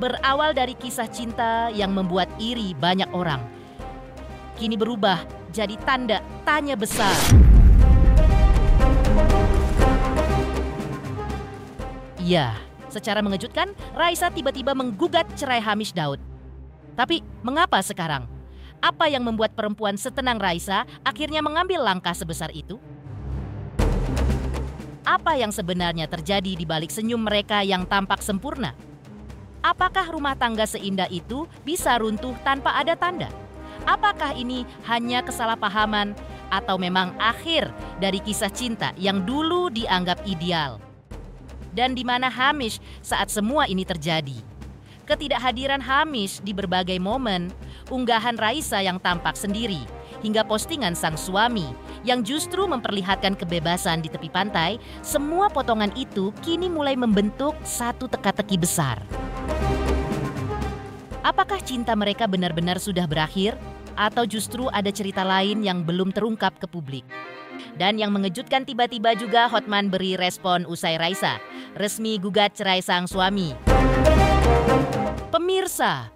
Berawal dari kisah cinta yang membuat iri banyak orang, kini berubah jadi tanda tanya besar. Iya, secara mengejutkan, Raisa tiba-tiba menggugat cerai Hamish Daud. Tapi mengapa sekarang? Apa yang membuat perempuan setenang Raisa akhirnya mengambil langkah sebesar itu? Apa yang sebenarnya terjadi di balik senyum mereka yang tampak sempurna? Apakah rumah tangga seindah itu bisa runtuh tanpa ada tanda? Apakah ini hanya kesalahpahaman atau memang akhir dari kisah cinta yang dulu dianggap ideal? Dan di mana Hamish saat semua ini terjadi? Ketidakhadiran Hamish di berbagai momen, unggahan Raisa yang tampak sendiri, hingga postingan sang suami yang justru memperlihatkan kebebasan di tepi pantai, semua potongan itu kini mulai membentuk satu teka-teki besar. Apakah cinta mereka benar-benar sudah berakhir? Atau justru ada cerita lain yang belum terungkap ke publik? Dan yang mengejutkan, tiba-tiba juga Hotman beri respon usai Raisa resmi gugat cerai sang suami. Pemirsa,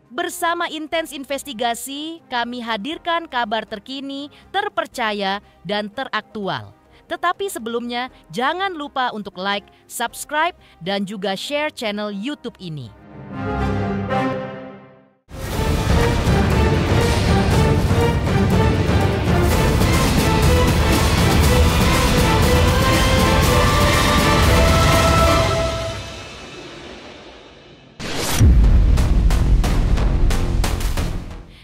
bersama intens investigasi, kami hadirkan kabar terkini, terpercaya, dan teraktual. Tetapi sebelumnya, jangan lupa untuk like, subscribe, dan juga share channel YouTube ini.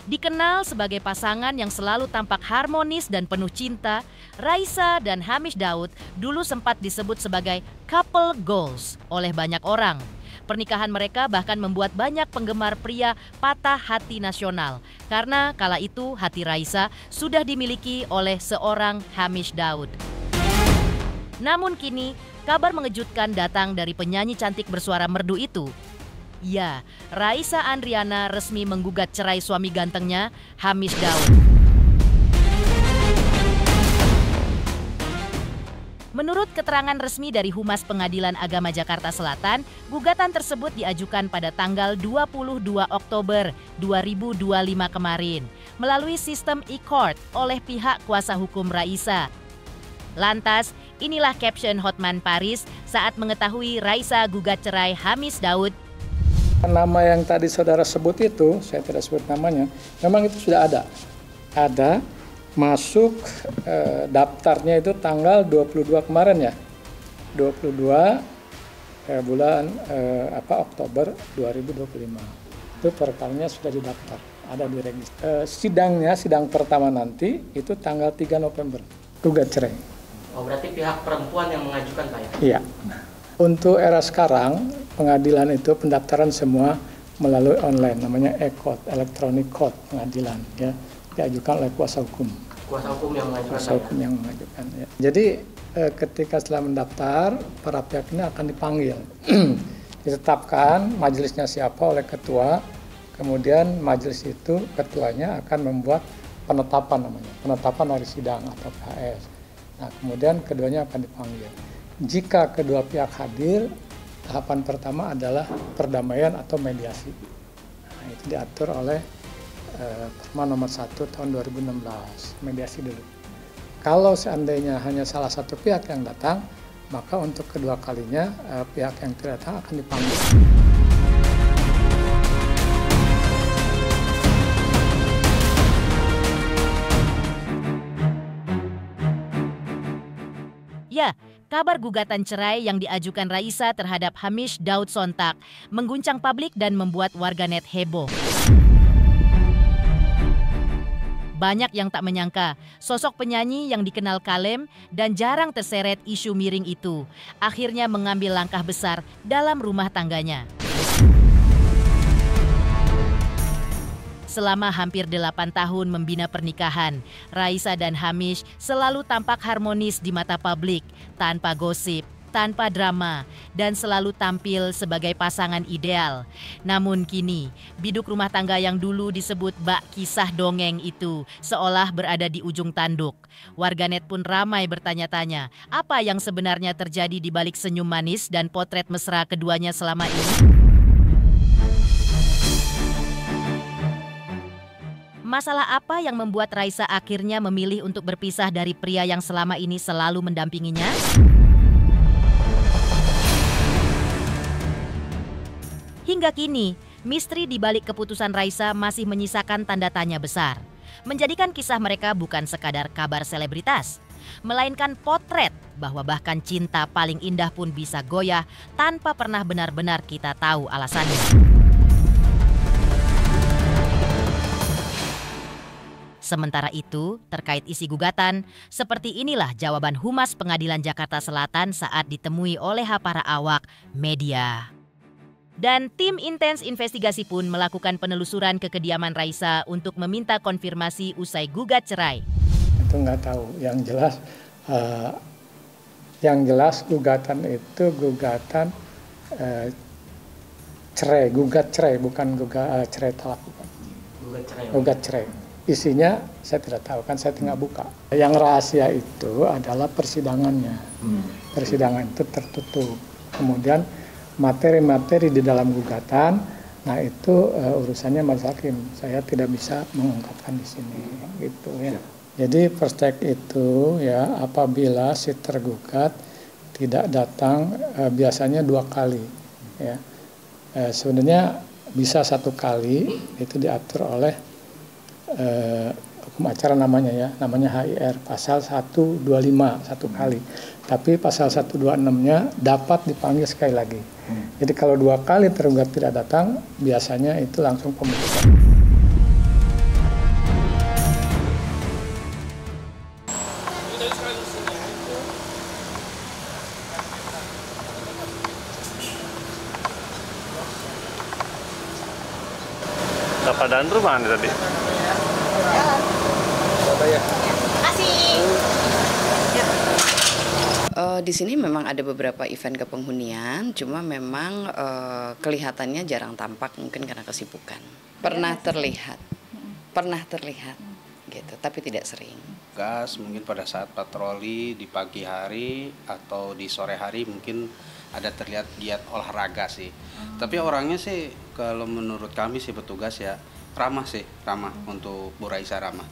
Dikenal sebagai pasangan yang selalu tampak harmonis dan penuh cinta, Raisa dan Hamish Daud dulu sempat disebut sebagai couple goals oleh banyak orang. Pernikahan mereka bahkan membuat banyak penggemar pria patah hati nasional karena kala itu hati Raisa sudah dimiliki oleh seorang Hamish Daud. Namun kini kabar mengejutkan datang dari penyanyi cantik bersuara merdu itu. Ya, Raisa Andriana resmi menggugat cerai suami gantengnya, Hamish Daud. Menurut keterangan resmi dari Humas Pengadilan Agama Jakarta Selatan, gugatan tersebut diajukan pada tanggal 22 Oktober 2025 kemarin melalui sistem e-court oleh pihak kuasa hukum Raisa. Lantas, inilah caption Hotman Paris saat mengetahui Raisa gugat cerai Hamish Daud. Nama yang tadi saudara sebut itu, saya tidak sebut namanya, memang itu sudah ada. Ada, masuk daftarnya itu tanggal 22 kemarin ya. 22 bulan Oktober 2025. Itu perkaranya sudah didaftar, ada di register. Sidang pertama nanti itu tanggal 3 November, gugat cerai. Oh, berarti pihak perempuan yang mengajukan, Pak ya? Iya. Untuk era sekarang, pengadilan itu pendaftaran semua melalui online, namanya e-court, electronic court pengadilan, ya, diajukan oleh kuasa hukum. Kuasa hukum yang mengajukan. Kuasa hukum yang mengajukan. Ya. Jadi ketika setelah mendaftar, para pihak ini akan dipanggil, ditetapkan majelisnya siapa oleh ketua, kemudian majelis itu ketuanya akan membuat penetapan namanya, penetapan hari sidang atau PHS. Nah, kemudian keduanya akan dipanggil. Jika kedua pihak hadir, tahapan pertama adalah perdamaian atau mediasi. Nah, itu diatur oleh Perma nomor 1 tahun 2016, mediasi dulu. Kalau seandainya hanya salah satu pihak yang datang, maka untuk kedua kalinya pihak yang tidak datang akan dipanggil. Ya, kabar gugatan cerai yang diajukan Raisa terhadap Hamish Daud sontak mengguncang publik dan membuat warganet heboh. Banyak yang tak menyangka sosok penyanyi yang dikenal kalem dan jarang terseret isu miring itu akhirnya mengambil langkah besar dalam rumah tangganya. Selama hampir 8 tahun membina pernikahan, Raisa dan Hamish selalu tampak harmonis di mata publik tanpa gosip, tanpa drama dan selalu tampil sebagai pasangan ideal. Namun kini, biduk rumah tangga yang dulu disebut bak kisah dongeng itu seolah berada di ujung tanduk. Warganet pun ramai bertanya-tanya, apa yang sebenarnya terjadi di balik senyum manis dan potret mesra keduanya selama ini? Masalah apa yang membuat Raisa akhirnya memilih untuk berpisah dari pria yang selama ini selalu mendampinginya? Hingga kini, misteri di balik keputusan Raisa masih menyisakan tanda tanya besar. Menjadikan kisah mereka bukan sekadar kabar selebritas, melainkan potret bahwa bahkan cinta paling indah pun bisa goyah tanpa pernah benar-benar kita tahu alasannya. Sementara itu, terkait isi gugatan, seperti inilah jawaban Humas Pengadilan Jakarta Selatan saat ditemui oleh para awak media. Dan tim intens investigasi pun melakukan penelusuran ke kediaman Raisa untuk meminta konfirmasi usai gugat cerai. Itu nggak tahu, yang jelas gugatan itu gugatan cerai, gugat cerai, bukan cerai talak. Gugat cerai. Isinya saya tidak tahu, kan saya tinggal buka. Yang rahasia itu adalah persidangannya. Persidangan itu tertutup. Kemudian materi-materi di dalam gugatan, nah itu urusannya majelis hakim. Saya tidak bisa mengungkapkan di sini, gitu ya. Jadi first take itu ya apabila si tergugat tidak datang biasanya 2 kali. Ya. Sebenarnya bisa 1 kali, itu diatur oleh hukum acara namanya HIR pasal 125 1 kali. Tapi pasal 126-nya dapat dipanggil sekali lagi. Jadi kalau 2 kali tergugat tidak datang, biasanya itu langsung pemeriksaan. Padahal rumah nih tadi. Di sini memang ada beberapa event kepenghunian, cuma memang kelihatannya jarang tampak mungkin karena kesibukan. Pernah terlihat, gitu, tapi tidak sering. Gas mungkin pada saat patroli di pagi hari atau di sore hari mungkin ada terlihat giat olahraga sih. Tapi orangnya sih kalau menurut kami sih petugas ya ramah untuk Bu Raisa ramah.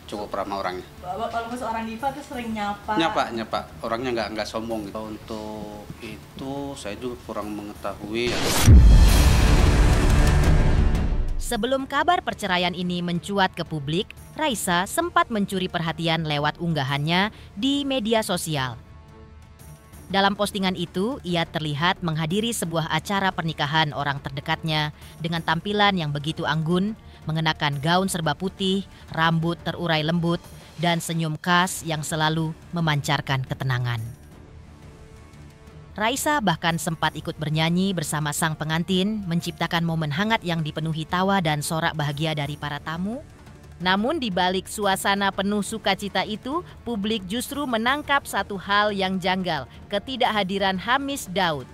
Cukup ramah orangnya. Kalau seorang diva tuh sering nyapa. Nyapa. Orangnya nggak sombong gitu. Untuk itu saya juga kurang mengetahui. Sebelum kabar perceraian ini mencuat ke publik, Raisa sempat mencuri perhatian lewat unggahannya di media sosial. Dalam postingan itu, ia terlihat menghadiri sebuah acara pernikahan orang terdekatnya dengan tampilan yang begitu anggun, mengenakan gaun serba putih, rambut terurai lembut, dan senyum khas yang selalu memancarkan ketenangan. Raisa bahkan sempat ikut bernyanyi bersama sang pengantin, menciptakan momen hangat yang dipenuhi tawa dan sorak bahagia dari para tamu. Namun di balik suasana penuh sukacita itu, publik justru menangkap satu hal yang janggal, ketidakhadiran Hamis Daud.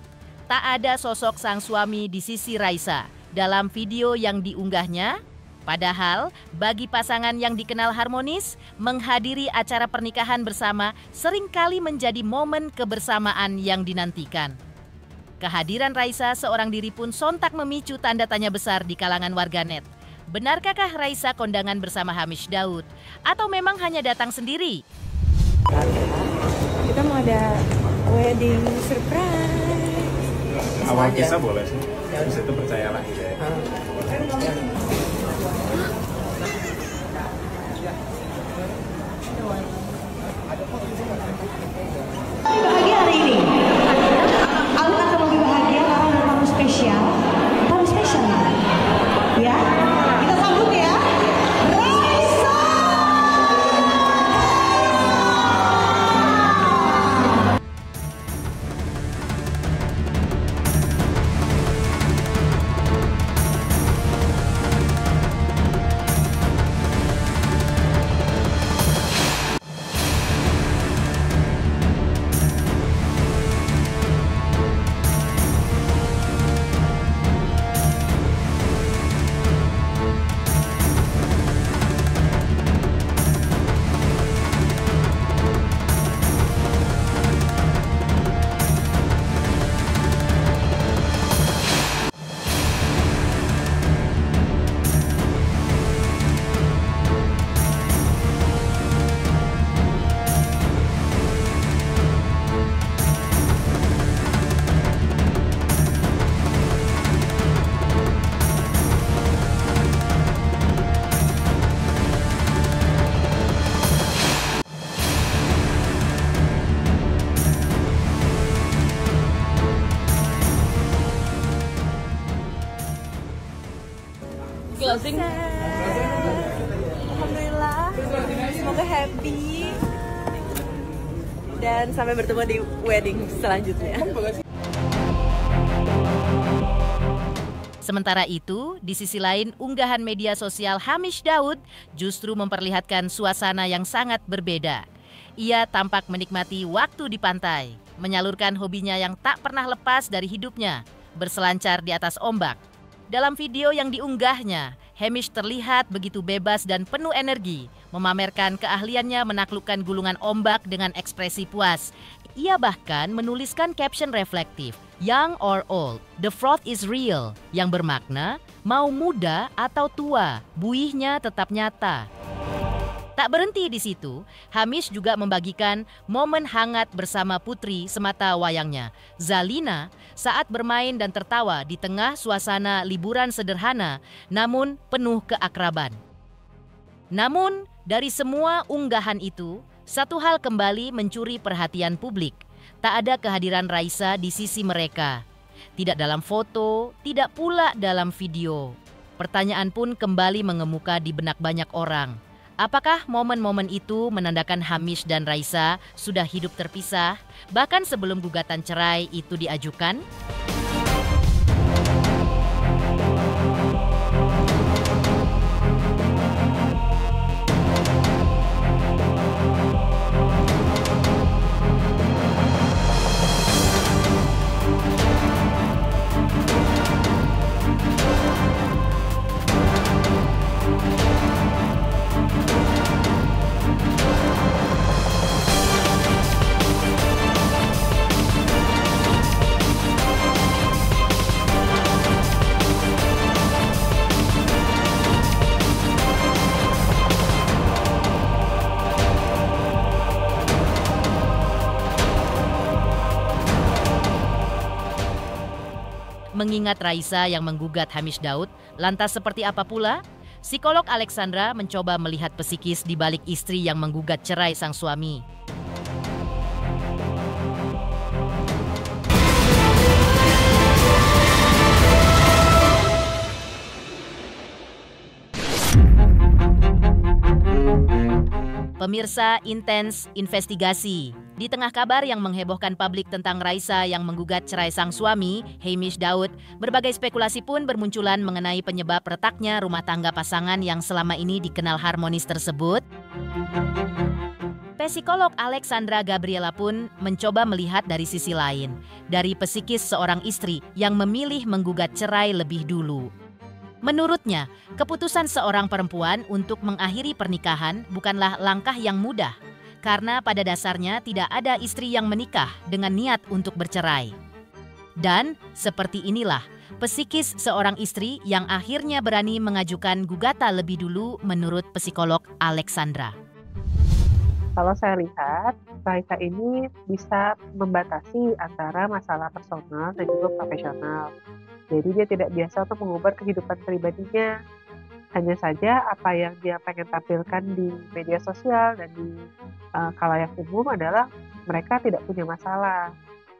Tak ada sosok sang suami di sisi Raisa dalam video yang diunggahnya. Padahal bagi pasangan yang dikenal harmonis, menghadiri acara pernikahan bersama seringkali menjadi momen kebersamaan yang dinantikan. Kehadiran Raisa seorang diri pun sontak memicu tanda tanya besar di kalangan warganet. Benarkah Raisa kondangan bersama Hamis Daud? Atau memang hanya datang sendiri? Kita mau ada wedding surprise. Awal kisah boleh sih. Terus itu percayalah gitu ya. Bahagia hari ini. Aku akan lebih bahagia karena tamu spesial. Tamu spesial ya. Kita sambut ya. Raisa. closing. Alhamdulillah, semoga happy dan sampai bertemu di wedding selanjutnya. Sementara itu, di sisi lain unggahan media sosial Hamish Daud justru memperlihatkan suasana yang sangat berbeda. Ia tampak menikmati waktu di pantai, menyalurkan hobinya yang tak pernah lepas dari hidupnya, berselancar di atas ombak. Dalam video yang diunggahnya, Hamish terlihat begitu bebas dan penuh energi, memamerkan keahliannya menaklukkan gulungan ombak dengan ekspresi puas. Ia bahkan menuliskan caption reflektif, "Young or old, the froth is real," yang bermakna mau muda atau tua, buihnya tetap nyata. Tak berhenti di situ, Hamish juga membagikan momen hangat bersama putri semata wayangnya, Zalina, saat bermain dan tertawa di tengah suasana liburan sederhana namun penuh keakraban. Namun, dari semua unggahan itu, satu hal kembali mencuri perhatian publik. Tak ada kehadiran Raisa di sisi mereka. Tidak dalam foto, tidak pula dalam video. Pertanyaan pun kembali mengemuka di benak banyak orang. Apakah momen-momen itu menandakan Hamish dan Raisa sudah hidup terpisah, bahkan sebelum gugatan cerai itu diajukan? Mengingat Raisa yang menggugat Hamish Daud, lantas seperti apa pula? Psikolog Alexandra mencoba melihat psikis di balik istri yang menggugat cerai sang suami. Pemirsa Intens Investigasi. Di tengah kabar yang menghebohkan publik tentang Raisa yang menggugat cerai sang suami, Hamish Daud, berbagai spekulasi pun bermunculan mengenai penyebab retaknya rumah tangga pasangan yang selama ini dikenal harmonis tersebut. Psikolog Alexandra Gabriela pun mencoba melihat dari sisi lain, dari psikis seorang istri yang memilih menggugat cerai lebih dulu. Menurutnya, keputusan seorang perempuan untuk mengakhiri pernikahan bukanlah langkah yang mudah, karena pada dasarnya tidak ada istri yang menikah dengan niat untuk bercerai. Dan seperti inilah psikis seorang istri yang akhirnya berani mengajukan gugatan lebih dulu menurut psikolog Alexandra. Kalau saya lihat, Raisa ini bisa membatasi antara masalah personal dan juga profesional. Jadi dia tidak biasa untuk mengubah kehidupan pribadinya. Hanya saja apa yang dia pengen tampilkan di media sosial dan di khalayak umum adalah mereka tidak punya masalah.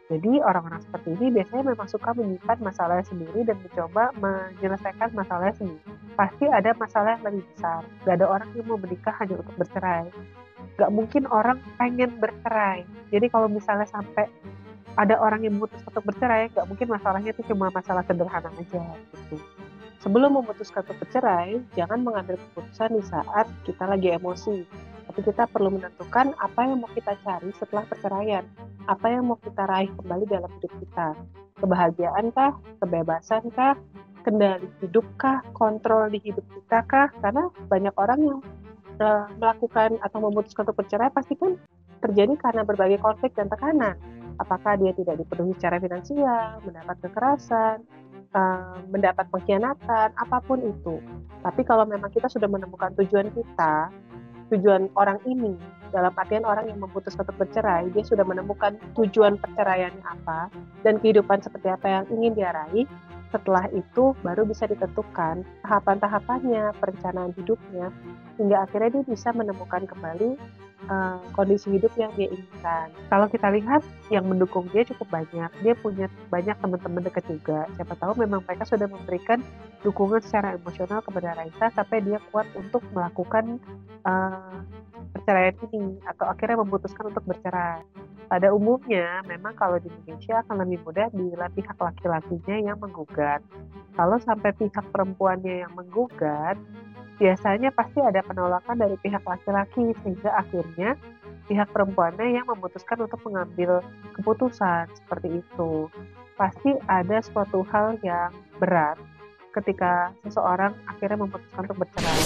Jadi orang-orang seperti ini biasanya memang suka menyimpan masalahnya sendiri dan mencoba menyelesaikan masalahnya sendiri. Pasti ada masalah yang lebih besar. Gak ada orang yang mau menikah hanya untuk bercerai. Gak mungkin orang pengen bercerai. Jadi kalau misalnya sampai ada orang yang memutus untuk bercerai, gak mungkin masalahnya itu cuma masalah sederhana aja gitu. Sebelum memutuskan untuk bercerai, jangan mengambil keputusan di saat kita lagi emosi. Tapi kita perlu menentukan apa yang mau kita cari setelah perceraian. Apa yang mau kita raih kembali dalam hidup kita. Kebahagiaan kah? Kebebasan kah? Kendali hidup kah? Kontrol di hidup kita kah? Karena banyak orang yang melakukan atau memutuskan untuk bercerai pasti kan terjadi karena berbagai konflik dan tekanan. Apakah dia tidak dipenuhi secara finansial, mendapat kekerasan, mendapat pengkhianatan, apapun itu. Tapi kalau memang kita sudah menemukan tujuan kita, tujuan orang ini, dalam artian orang yang memutuskan untuk bercerai, dia sudah menemukan tujuan perceraiannya apa, dan kehidupan seperti apa yang ingin dia raih. Setelah itu baru bisa ditentukan tahapan-tahapannya, perencanaan hidupnya, hingga akhirnya dia bisa menemukan kembali kondisi hidup yang dia inginkan. Kalau kita lihat yang mendukung dia cukup banyak, dia punya banyak teman-teman dekat juga. Siapa tahu memang mereka sudah memberikan dukungan secara emosional kepada Raisa sampai dia kuat untuk melakukan perceraian ini atau akhirnya memutuskan untuk bercerai. Pada umumnya memang kalau di Indonesia akan lebih mudah bila pihak laki-lakinya yang menggugat. Kalau sampai pihak perempuannya yang menggugat, biasanya pasti ada penolakan dari pihak laki-laki sehingga akhirnya pihak perempuannya yang memutuskan untuk mengambil keputusan seperti itu. Pasti ada suatu hal yang berat ketika seseorang akhirnya memutuskan untuk bercerai.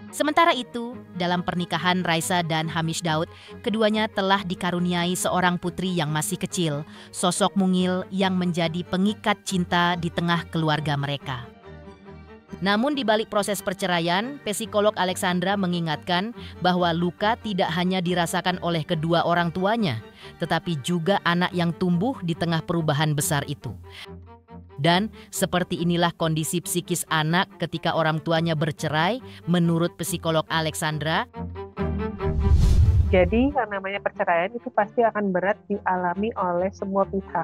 Sementara itu, dalam pernikahan Raisa dan Hamish Daud, keduanya telah dikaruniai seorang putri yang masih kecil, sosok mungil yang menjadi pengikat cinta di tengah keluarga mereka. Namun di balik proses perceraian, psikolog Alexandra mengingatkan bahwa luka tidak hanya dirasakan oleh kedua orang tuanya, tetapi juga anak yang tumbuh di tengah perubahan besar itu. Dan seperti inilah kondisi psikis anak ketika orang tuanya bercerai, menurut psikolog Alexandra. Jadi yang namanya perceraian itu pasti akan berat dialami oleh semua pihak.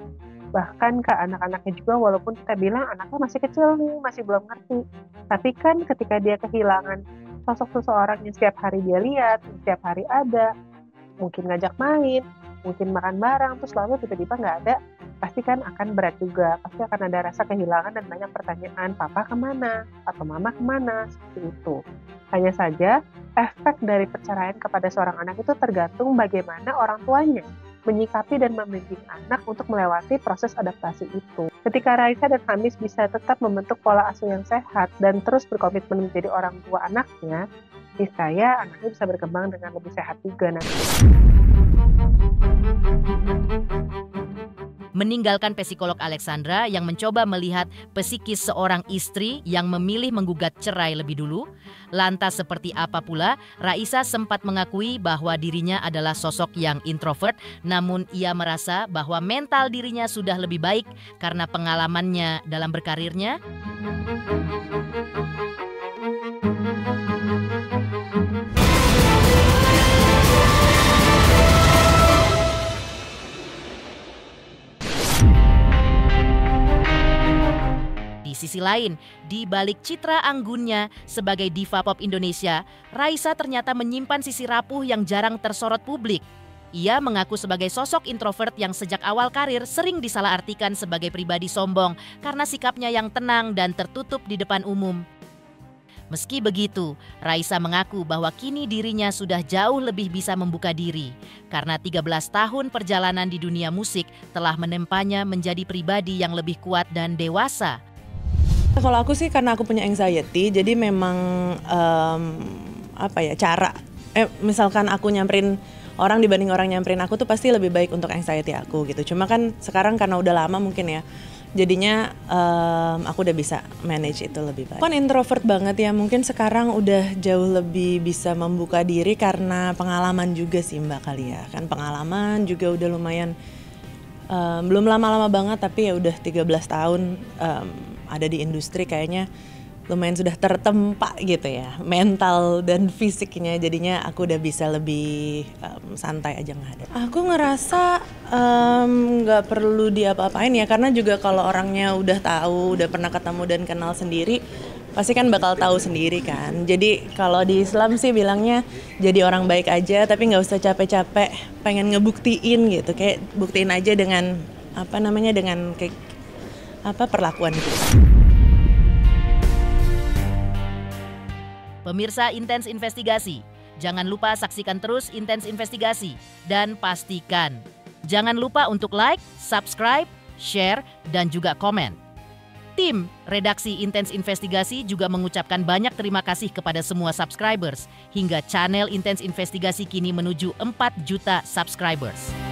Bahkan ke anak-anaknya juga, walaupun kita bilang anaknya masih kecil nih, masih belum ngerti. Tapi kan ketika dia kehilangan sosok seseorang yang setiap hari dia lihat, setiap hari ada, mungkin ngajak main, mungkin makan bareng, terus lalu tiba-tiba nggak ada, pasti kan akan berat juga. Pasti akan ada rasa kehilangan dan banyak pertanyaan, papa kemana? Atau mama kemana? Seperti itu. Hanya saja, efek dari perceraian kepada seorang anak itu tergantung bagaimana orang tuanya menyikapi dan membimbing anak untuk melewati proses adaptasi itu. Ketika Raisa dan Hamish bisa tetap membentuk pola asuh yang sehat dan terus berkomitmen menjadi orang tua anaknya, niscaya anaknya bisa berkembang dengan lebih sehat juga nanti. Meninggalkan psikolog Alexandra yang mencoba melihat psikis seorang istri yang memilih menggugat cerai lebih dulu, lantas seperti apa pula Raisa sempat mengakui bahwa dirinya adalah sosok yang introvert, namun ia merasa bahwa mental dirinya sudah lebih baik karena pengalamannya dalam berkarirnya. Di sisi lain, di balik citra anggunnya sebagai diva pop Indonesia, Raisa ternyata menyimpan sisi rapuh yang jarang tersorot publik. Ia mengaku sebagai sosok introvert yang sejak awal karir sering disalahartikan sebagai pribadi sombong karena sikapnya yang tenang dan tertutup di depan umum. Meski begitu, Raisa mengaku bahwa kini dirinya sudah jauh lebih bisa membuka diri karena 13 tahun perjalanan di dunia musik telah menempanya menjadi pribadi yang lebih kuat dan dewasa. Kalau aku sih karena aku punya anxiety, jadi memang cara misalkan aku nyamperin orang dibanding orang nyamperin aku tuh pasti lebih baik untuk anxiety aku gitu. Cuma kan sekarang karena udah lama mungkin ya, jadinya aku udah bisa manage itu lebih baik. Kan introvert banget ya, mungkin sekarang udah jauh lebih bisa membuka diri karena pengalaman juga sih Mbak kali ya. Kan pengalaman juga udah lumayan, belum lama-lama banget tapi ya udah 13 tahun ada di industri, kayaknya lumayan sudah tertempa gitu ya, mental dan fisiknya, jadinya aku udah bisa lebih santai aja ngadep. Aku ngerasa nggak perlu diapa-apain ya, karena juga kalau orangnya udah tahu, udah pernah ketemu dan kenal sendiri, pasti kan bakal tahu sendiri kan. Jadi kalau di Islam sih bilangnya jadi orang baik aja, tapi nggak usah capek-capek pengen ngebuktiin gitu, kayak buktiin aja dengan dengan kayak perlakuan kita. Pemirsa Intens Investigasi, jangan lupa saksikan terus Intens Investigasi dan pastikan jangan lupa untuk like, subscribe, share, dan juga komen. Tim redaksi Intens Investigasi juga mengucapkan banyak terima kasih kepada semua subscribers hingga channel Intens Investigasi kini menuju 4 juta subscribers.